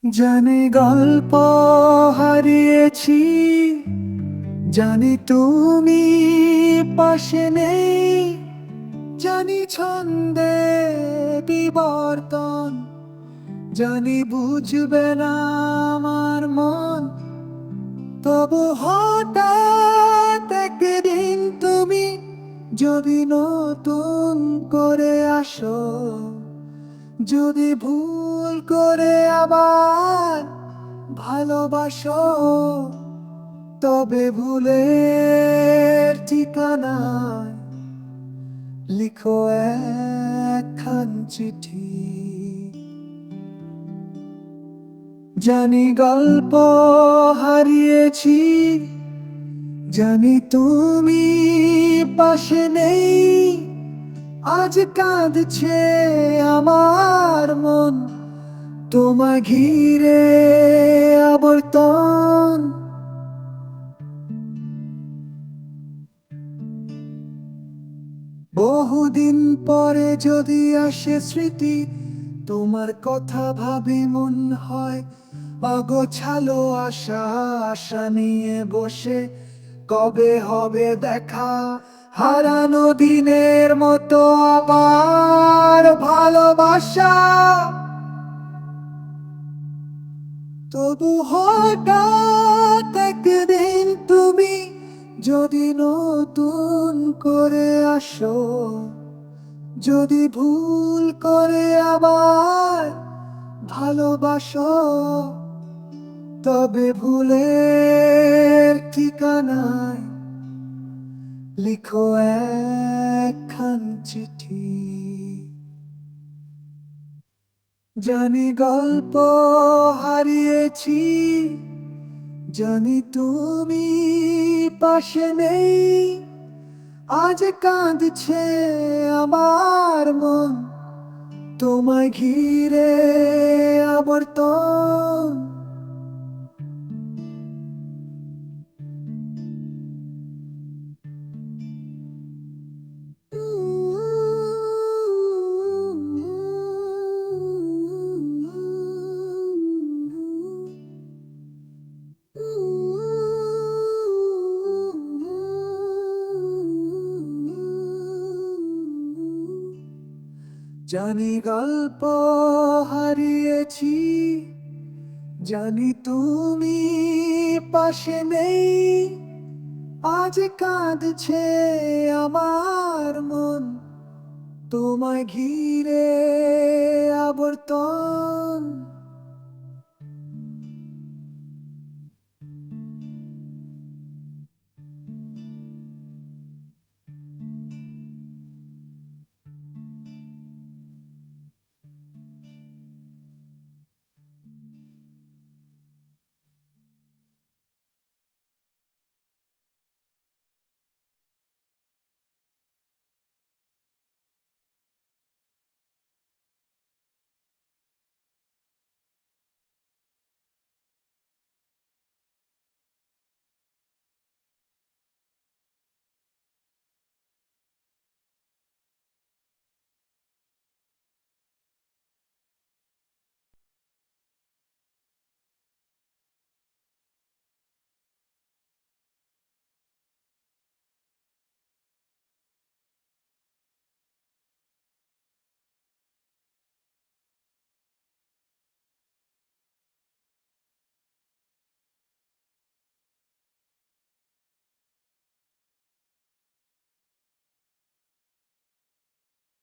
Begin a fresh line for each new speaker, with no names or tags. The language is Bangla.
জানি গল্প হারিয়েছি, জানি তুমি পাশে নেই, জানি ছন্দে বিবর্তন, জানি বুঝবে না আমার মন। তবু হঠাৎ একদিন তুমি যদি নতুন করে আসো, যদি ভুল করে আবার ভালোবাসো, তবে ভুলের ঠিকানায় লিখো একখান চিঠি। জানি গল্প হারিয়েছি, জানি তুমি পাশে নেই, আজ কাঁদছে আমার মন, তোমায় ঘিরে আবর্তন। বহুদিন পরে যদি আসে স্মৃতি, তোমার কথা ভাবি মন হয় অগোছালো আশা। আশা নিয়ে বসে কবে হবে দেখা, হারানো দিনের মতো আবার ভালোবাসা। তবু হঠাৎ একদিন তুমি যদি নতুন করে আসো, যদি ভুল করে আবার ভালোবাসো, তবে ভুলের ঠিকানায় লিখো একখান চিঠি। জানি গল্প হারিয়েছি, জানি তুমি পাশে নেই, আজ কাঁদছে আমার মন, তোমায় ঘিরে আবর্তন। জানি গল্প হারিয়েছি, জানি তুমি পাশে নেই, আজ কাঁদছে আমার মন, তোমায় ঘিরে আবর্তন।